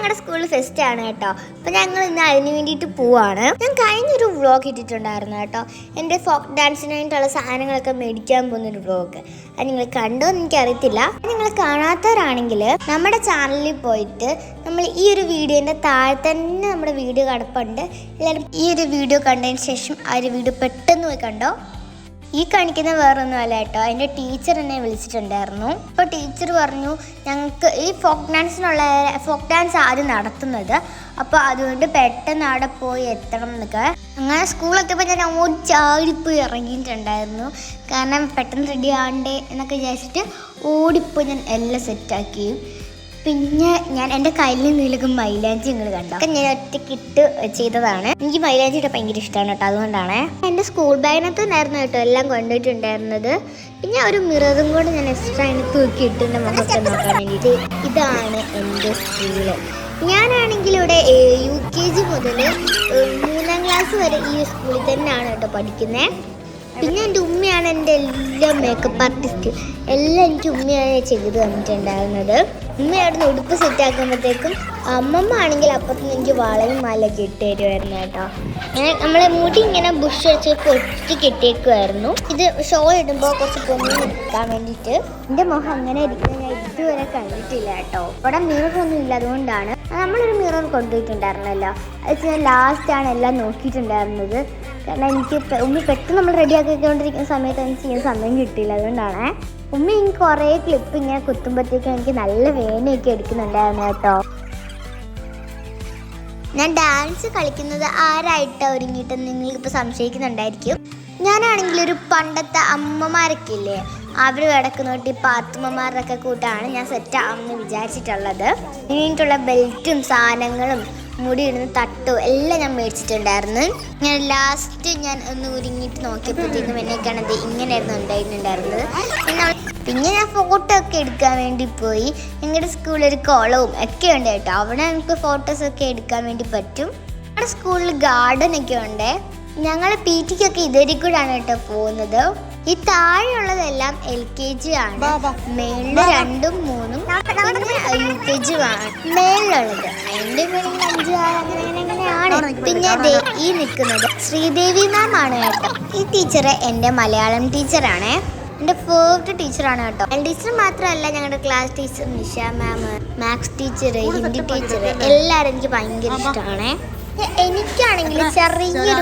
ഞങ്ങളുടെ സ്കൂളിൽ ഫെസ്റ്റ് ആണ് കേട്ടോ. അപ്പം ഞങ്ങൾ ഇന്ന് അതിന് വേണ്ടിയിട്ട് പോവാണ്. ഞാൻ കഴിഞ്ഞൊരു വ്ളോഗ് ഇട്ടിട്ടുണ്ടായിരുന്നു കേട്ടോ, എൻ്റെ ഫോക്ക് ഡാൻസിനായിട്ടുള്ള സാധനങ്ങളൊക്കെ മേടിക്കാൻ പോകുന്നൊരു വ്ളോഗ്. അത് നിങ്ങൾ കണ്ടോ എന്ന് എനിക്കറിയത്തില്ല. നിങ്ങൾ കാണാത്തവരാണെങ്കിൽ നമ്മുടെ ചാനലിൽ പോയിട്ട് നമ്മൾ ഈ ഒരു വീഡിയോൻ്റെ താഴെ തന്നെ നമ്മുടെ വീഡിയോ കിടപ്പുണ്ട്. എല്ലാവരും ഈ ഒരു വീഡിയോ കണ്ടതിന് ശേഷം ആ ഒരു വീഡിയോ പെട്ടെന്ന് പോയി കണ്ടോ. ഈ കാണിക്കുന്ന വേറൊന്നുമല്ല കേട്ടോ, എൻ്റെ ടീച്ചർ എന്നെ വിളിച്ചിട്ടുണ്ടായിരുന്നു. അപ്പോൾ ടീച്ചർ പറഞ്ഞു ഞങ്ങൾക്ക് ഈ ഫോക്ക് ഡാൻസ് ആദ്യം നടത്തുന്നത്, അപ്പോൾ അതുകൊണ്ട് പെട്ടെന്ന് അവിടെ പോയി എത്തണം എന്നൊക്കെ. അങ്ങനെ സ്കൂളെത്തിയപ്പോൾ ഞാൻ ഓടിച്ചാടിപ്പോയി ഇറങ്ങിയിട്ടുണ്ടായിരുന്നു. കാരണം പെട്ടെന്ന് റെഡി ആവണ്ടേ എന്നൊക്കെ വിചാരിച്ചിട്ട് ഓടിപ്പോയി ഞാൻ എല്ലാം സെറ്റാക്കി. പിന്നെ ഞാൻ എൻ്റെ കയ്യിൽ നിന്നൊക്കെ മൈലാഞ്ചി നിങ്ങൾ കണ്ടോ, ഞാൻ ഒറ്റക്കിട്ട് ചെയ്തതാണ്. എനിക്ക് മൈലാഞ്ചി ഇട്ട് ഭയങ്കര ഇഷ്ടമാണ് കേട്ടോ, അതുകൊണ്ടാണ്. എൻ്റെ സ്കൂൾ ബാഗിനകത്ത് തന്നെയായിരുന്നു കേട്ടോ എല്ലാം കൊണ്ടുപോയിട്ടുണ്ടായിരുന്നത്. പിന്നെ ഒരു മിററും കൂടെ ഞാൻ എക്സ്ട്രാ അതിന് തൂക്കിയിട്ട് എൻ്റെ മുഖത്തെ നോക്കാൻ വേണ്ടിയിട്ട്. ഇതാണ് എൻ്റെ സ്കൂള്. ഞാനാണെങ്കിൽ ഇവിടെ UKG മുതൽ 3ാം ക്ലാസ് വരെ ഈ സ്കൂളിൽ തന്നെയാണ് കേട്ടോ പഠിക്കുന്നത്. പിന്നെ എൻ്റെ ഉമ്മയാണ് എൻ്റെ എല്ലാ മേക്കപ്പ് ആർട്ടിസ്റ്റ്, എല്ലാം എനിക്ക് ഉമ്മയാണ് ചെയ്ത് തന്നിട്ടുണ്ടായിരുന്നത്. ഉമ്മയായിരുന്നു ഉടുപ്പ് സെറ്റാക്കുമ്പോഴത്തേക്കും അമ്മമ്മ ആണെങ്കിൽ അപ്പത്തിന് എനിക്ക് വളയും മാലയൊക്കെ ഇട്ട് തരുമായിരുന്നു കേട്ടോ. നമ്മളെ മുടി ഇങ്ങനെ ബുഷ് വെച്ച് പൊട്ടി കെട്ടിയേക്കുമായിരുന്നു. ഇത് ഷോ ഇടുമ്പോൾ കുറച്ച് പൊന്നി എടുക്കാൻ വേണ്ടിയിട്ട്. എൻ്റെ മുഖം അങ്ങനെ ഇരിക്കുന്നത് ഞാൻ ഇതുവരെ കണ്ടിട്ടില്ല കേട്ടോ. ഇവിടെ മിററൊന്നും ഇല്ല, അതുകൊണ്ടാണ്. നമ്മളൊരു മിറർ കൊണ്ടുപോയിട്ടുണ്ടായിരുന്നല്ലോ, അത് ഞാൻ ലാസ്റ്റാണ് എല്ലാം നോക്കിയിട്ടുണ്ടായിരുന്നത്. കാരണം എനിക്ക് ഉമ്മി പെട്ടെന്ന് നമ്മൾ റെഡി ആക്കിക്കൊണ്ടിരിക്കുന്ന സമയത്ത് എനിക്ക് ചെയ്യാൻ സമയം കിട്ടിയില്ല, അതുകൊണ്ടാണ്. ഉമ്മി എനിക്ക് കുറേ ക്ലിപ്പ് ഇങ്ങനെ കുത്തുമ്പോഴത്തേക്കും എനിക്ക് നല്ല വേദനയൊക്കെ എടുക്കുന്നുണ്ടായിരുന്നു കേട്ടോ. ഞാൻ ഡാൻസ് കളിക്കുന്നത് ആരായിട്ടാണ് ഒരുങ്ങിയിട്ടെന്ന് നിങ്ങൾക്കിപ്പോൾ സംശയിക്കുന്നുണ്ടായിരിക്കും. ഞാനാണെങ്കിൽ ഒരു പണ്ടത്തെ അമ്മമാരൊക്കെ ഇല്ലേ, അവർ കിടക്കുന്നോട്ട് ഈ പാത്തുമ്മമാരുടെയൊക്കെ കൂട്ടാണ് ഞാൻ സെറ്റാണെന്ന് വിചാരിച്ചിട്ടുള്ളത്. ഇനിയിട്ടുള്ള ബെൽറ്റും സാധനങ്ങളും മുടി ഇടുന്ന തട്ടും എല്ലാം ഞാൻ മേടിച്ചിട്ടുണ്ടായിരുന്നു. ഞാൻ ലാസ്റ്റ് ഞാൻ ഒന്ന് ഒരുങ്ങിയിട്ട് നോക്കിയപ്പോഴത്തേക്കും എന്നെ കാണാതെ ഇങ്ങനെയായിരുന്നു ഉണ്ടായിരുന്നത്. പിന്നെ ഞാൻ ഫോട്ടോ ഒക്കെ എടുക്കാൻ വേണ്ടി പോയി. ഞങ്ങളുടെ സ്കൂളിൽ കുളവും ഒക്കെ ഉണ്ട് കേട്ടോ, അവിടെ നമുക്ക് ഫോട്ടോസൊക്കെ എടുക്കാൻ വേണ്ടി പറ്റും. നമ്മുടെ സ്കൂളിൽ ഗാർഡൻ ഒക്കെ ഉണ്ട്. ഞങ്ങൾ PT-ക്കൊക്കെ ഇതേരി കൂടാണ് കേട്ടോ പോകുന്നത്. ഈ താഴെയുള്ളതെല്ലാം LKG ആണ്, മേളിൽ 2ഉം 3ഉം, പിന്നെ UKG ആണ് മേളിലുള്ളത്. അതിൻ്റെ മേളിൽ 5, 6 അങ്ങനെയാണ്. പിന്നെ ഈ നിൽക്കുന്നത് ശ്രീദേവി മാം ആണ് കേട്ടോ. ഈ ടീച്ചർ എൻ്റെ മലയാളം ടീച്ചറാണ്, എൻ്റെ ഫേവറേറ്റ് ടീച്ചറാണ് കേട്ടോ. ടീച്ചർ മാത്രമല്ല, ഞങ്ങളുടെ ക്ലാസ് ടീച്ചർ നിഷ മാം, മാത്സ് ടീച്ചർ, ഹിന്ദി ടീച്ചർ എല്ലാവരും എനിക്ക് ഭയങ്കര ഇഷ്ടമാണ്. എനിക്കാണെങ്കിൽ ചെറിയൊരു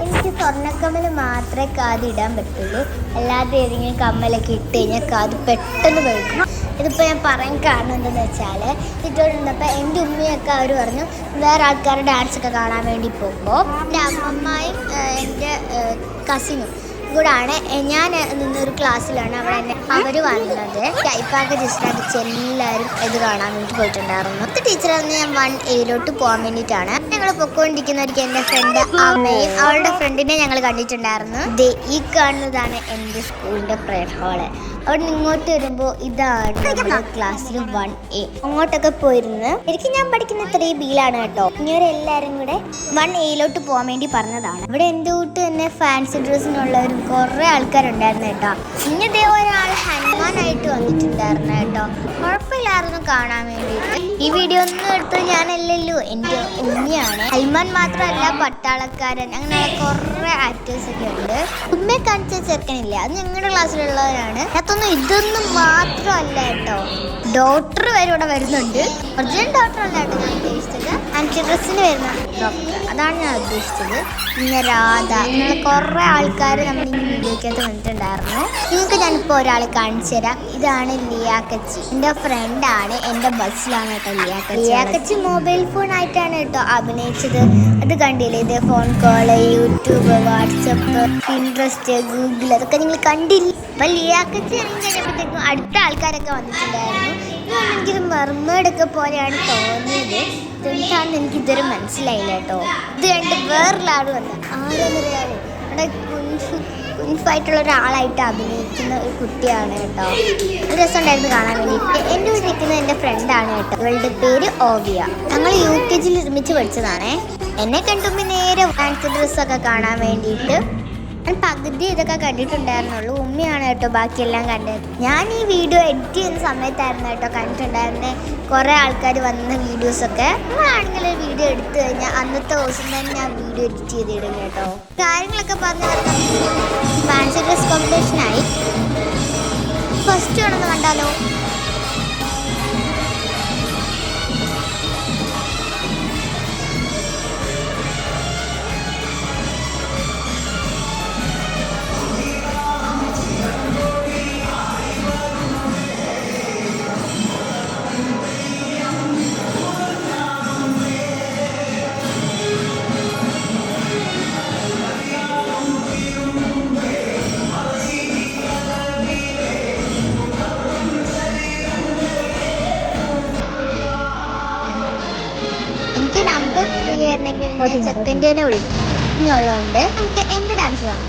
എനിക്ക് സ്വർണ്ണക്കമ്മൽ മാത്രമേ കാത് ഇടാൻ പറ്റുള്ളൂ. അല്ലാതെ ഏതെങ്കിലും കമ്മലൊക്കെ ഇട്ട് കഴിഞ്ഞാൽ കാത് പെട്ടെന്ന് കഴിക്കും. ഇതിപ്പോൾ ഞാൻ പറയാൻ കാരണം എന്താണെന്ന് വെച്ചാൽ, ഇട്ടുകൊണ്ടിരുന്നപ്പോൾ എൻ്റെ ഉമ്മയൊക്കെ അവർ പറഞ്ഞു വേറെ ആൾക്കാരുടെ ഡാൻസൊക്കെ കാണാൻ വേണ്ടി പോകുമ്പോൾ എൻ്റെ അമ്മമ്മയും എൻ്റെ കസിനും കൂടാണ് ഞാൻ നിന്നൊരു ക്ലാസ്സിലാണ് അവിടെ അവർ വന്നത്. ടൈപ്പാക്കി ഡിസ്റ്റാൻസ് എല്ലാവരും ഇത് കാണാൻ വേണ്ടി പോയിട്ടുണ്ടായിരുന്നു. ടീച്ചർ അന്ന് ഞാൻ 1A പോകാൻ വേണ്ടിയിട്ടാണ്. ഞങ്ങൾ പൊക്കോണ്ടിരിക്കുന്നവർക്ക് എൻ്റെ ഫ്രണ്ട് അമ്മയും അവളുടെ ഫ്രണ്ടിനെ ഞങ്ങൾ കണ്ടിട്ടുണ്ടായിരുന്നു. ഈ കാണുന്നതാണ് എൻ്റെ സ്കൂളിൻ്റെ പ്രയർ ഹാള്. അവിടെ നിന്ന് ഇങ്ങോട്ട് വരുമ്പോൾ ഇതാണ് നമ്മുടെ ക്ലാസ്സിൽ 1A. അങ്ങോട്ടൊക്കെ പോയിരുന്നു. എനിക്ക് ഞാൻ പഠിക്കുന്ന 3Bയിലാണ് കേട്ടോ. ഇവരെല്ലാവരും കൂടെ 1A പോകാൻ വേണ്ടി പറഞ്ഞതാണ്. ഇവിടെ എൻ്റെ കൂട്ട് തന്നെ ഫാൻസി ഡ്രസ്സിനുള്ളവരും കുറേ ആൾക്കാരുണ്ടായിരുന്നു കേട്ടോ. ഇന്നത്തെ ഒരാൾ ഹനുമാനായിട്ട് വന്നിട്ടുണ്ടായിരുന്നു കേട്ടോ. കുഴപ്പമില്ലായിരുന്നു കാണാൻ വേണ്ടിയിട്ട്. ഈ വീഡിയോ ഒന്നും എടുത്തത് ഞാനല്ലല്ലോ, എൻ്റെ ഉമ്മയാണ്. ഹനുമാൻ മാത്രമല്ല, പട്ടാളക്കാരൻ, അങ്ങനെ കുറേ ആക്ടേഴ്സൊക്കെ ഉണ്ട്. ഉമ്മയെ കാണിച്ച ചെറുക്കനില്ല, അത് ഞങ്ങളുടെ ക്ലാസ്സിലുള്ളവരാണ്. ഇതൊന്നും മാത്രമല്ല കേട്ടോ, ഡോക്ടർ വരെ ഇവിടെ വരുന്നുണ്ട്. ഒറിജിനൽ ഡോക്ടർ അല്ല കേട്ടോ ഞാൻ ഉദ്ദേശിച്ചത്, ആൻറ്റി ഡ്രസ്സിന് വരുന്ന ഡോക്ടർ, അതാണ് ഞാൻ ഉദ്ദേശിച്ചത്. പിന്നെ രാധ, ഇങ്ങനെ കുറേ ആൾക്കാർ നമ്മൾ ഈ വീഡിയോക്കകത്ത് വന്നിട്ടുണ്ടായിരുന്നു. നിങ്ങൾക്ക് ഞാനിപ്പോൾ ഒരാളെ കാണിച്ചു തരാം. ഇതാണ് ലിയാക്കച്ചി, എൻ്റെ ഫ്രണ്ടാണ്. എൻ്റെ ബസ്സിലാണ് കേട്ടോ ലിയാക്കച്ചി മൊബൈൽ ഫോൺ ആയിട്ടാണ് കേട്ടോ അഭിനയിച്ചത്. അത് കണ്ടില്ലേ, ഇത് phone call, YouTube, WhatsApp, Pinterest, Google, അതൊക്കെ നിങ്ങൾ കണ്ടില്ല. അപ്പം ലിയാക്കച്ചി ഇറങ്ങി കഴിഞ്ഞപ്പോഴത്തേക്കും അടുത്ത ആൾക്കാരൊക്കെ വന്നിട്ടുണ്ടായിരുന്നു. എനിക്കൊരു മെർമെയ്ഡൊക്കെ പോലെയാണ് തോന്നിയത്. എന്താണെന്ന് എനിക്ക് ഇതുവരെ മനസ്സിലായില്ല കേട്ടോ. ഇത് കണ്ട് വേറൊരാൾ വന്നു. ആരെന്നൊരാൾ അവിടെ കുൻഫായിട്ടുള്ള ഒരാളായിട്ട് അഭിനയിക്കുന്ന ഒരു കുട്ടിയാണ് കേട്ടോ. ഒരു രസമുണ്ടായിരുന്നു കാണാൻ വേണ്ടിയിട്ട്. എൻ്റെ വീട്ടിൽ നിൽക്കുന്നത് എൻ്റെ ഫ്രണ്ടാണ് കേട്ടോ. ഇവളുടെ പേര് ഓവിയ. ഞങ്ങൾ UKGയിൽ ഒരുമിച്ച് പഠിച്ചതാണേ. എന്നെ കണ്ടുമ്പോൾ നേരെ ഫാൻസി ഡ്രസ്സൊക്കെ കാണാൻ വേണ്ടിയിട്ട് ഞാൻ പകുതി ഇതൊക്കെ കണ്ടിട്ടുണ്ടായിരുന്നുള്ളൂ. ഉമ്മയാണ് കേട്ടോ ബാക്കിയെല്ലാം കണ്ടത്. ഞാൻ ഈ വീഡിയോ എഡിറ്റ് ചെയ്യുന്ന സമയത്തായിരുന്നു കേട്ടോ കണ്ടിട്ടുണ്ടായിരുന്നത് കുറേ ആൾക്കാർ വന്ന വീഡിയോസൊക്കെ. നമ്മളാണെങ്കിൽ ഒരു വീഡിയോ എടുത്തു കഴിഞ്ഞാൽ അന്നത്തെ ദിവസം തന്നെ ഞാൻ വീഡിയോ എഡിറ്റ് ചെയ്തിടും കേട്ടോ. കാര്യങ്ങളൊക്കെ പറഞ്ഞു പറഞ്ഞാൽ ഫാൻസി ഡ്രസ് കോമ്പറ്റീഷനായി. ഫസ്റ്റ് ആണെന്ന് കണ്ടാലോ? ചെക്കൻ്റെ വിളിക്കും. ഇനിയുള്ളതുകൊണ്ട് നമുക്ക് എന്ത് ഡാൻസ് കാണാം.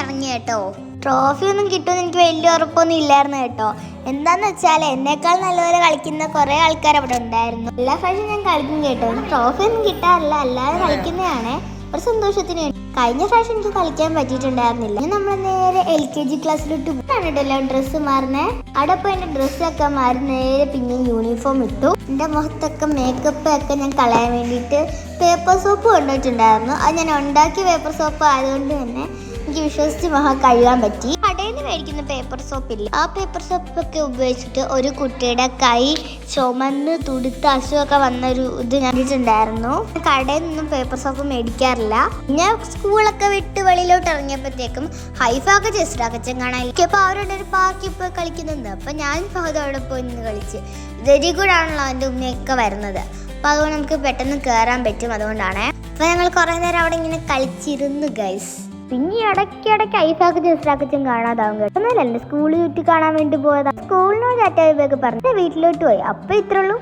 ഇറങ്ങി കേട്ടോ. ട്രോഫി ഒന്നും കിട്ടുമെന്ന് എനിക്ക് വലിയ ഉറപ്പൊന്നും ഇല്ലായിരുന്നു കേട്ടോ. എന്താന്ന് വെച്ചാൽ എന്നേക്കാൾ നല്ലപോലെ കളിക്കുന്ന കുറേ ആൾക്കാർ അവിടെ ഉണ്ടായിരുന്നു. എല്ലാ പ്രാവശ്യം ഞാൻ കളിക്കും കേട്ടോ. ട്രോഫി ഒന്നും കിട്ടാറില്ല, അല്ലാതെ കളിക്കുന്നതാണ് ഒരു സന്തോഷത്തിന് വേണ്ടി. കഴിഞ്ഞ പ്രാവശ്യം എനിക്ക് കളിക്കാൻ പറ്റിയിട്ടുണ്ടായിരുന്നില്ല. നമ്മൾ നേരെ LKG ക്ലാസ്സിലോട്ട് പോയിട്ടാണ് ഡ്രസ്സ് മാറുന്നേ. അവിടെ പോയി എൻ്റെ ഡ്രസ്സൊക്കെ മാറി നേരെ പിന്നെ യൂണിഫോം ഇട്ടു. എൻ്റെ മുഖത്തൊക്കെ മേക്കപ്പ് ഒക്കെ ഞാൻ കളയാൻ വേണ്ടിയിട്ട് പേപ്പർ സോപ്പ് കൊണ്ടുപോയിട്ടുണ്ടായിരുന്നു. അത് ഞാൻ ഉണ്ടാക്കിയ പേപ്പർ സോപ്പ് ആയതുകൊണ്ട് തന്നെ എനിക്ക് വിശ്വസിച്ച് മുഖം കഴുകാൻ പറ്റി. കടയിൽ നിന്ന് മേടിക്കുന്ന പേപ്പർ സോപ്പ് ഇല്ല, ആ പേപ്പർ സോപ്പൊക്കെ ഉപയോഗിച്ചിട്ട് ഒരു കുട്ടിയുടെ കൈ ചുമന്ന് തുടുത്ത് അസുഖമൊക്കെ വന്നൊരു ഇത് ഞാൻ കണ്ടിട്ടുണ്ടായിരുന്നു. കടയിൽ നിന്നും പേപ്പർ സോപ്പ് മേടിക്കാറില്ല. ഞാൻ സ്കൂളൊക്കെ വിട്ട് വെളിയിലോട്ട് ഇറങ്ങിയപ്പോഴത്തേക്കും ഹൈഫാക്ക് ജസ്റ്റാക്കച്ചൻ കാണാൻ അപ്പോൾ അവരുടെ ഒരു പാർക്കിൽ പോയി കളിക്കുന്നുണ്ട്. അപ്പം ഞാൻ അവിടെ പോയി നിന്ന് കളിച്ച് വെരി ഗുഡ് ആണല്ലോ എൻ്റെ ഉമ്മയൊക്കെ വരുന്നത്. അപ്പം അതുകൊണ്ട് നമുക്ക് പെട്ടെന്ന് കയറാൻ പറ്റും. അതുകൊണ്ടാണ് അപ്പം ഞങ്ങൾ കുറേ നേരം അവിടെ ഇങ്ങനെ കളിച്ചിരുന്നു ഗൈസ്. പിന്നെ ഇടയ്ക്കിടയ്ക്ക് ഐഫാക്ക് ജസ്റ്റാക്കച്ചും കാണാതാവും കേട്ടോ. ഒന്നുമില്ല, സ്കൂളിൽ ചുറ്റി കാണാൻ വേണ്ടി പോയതാ. സ്കൂളിനോട് ചാറ്റാ പറഞ്ഞു വീട്ടിലോട്ട് പോയി. അപ്പം ഇത്രയുള്ളൂ.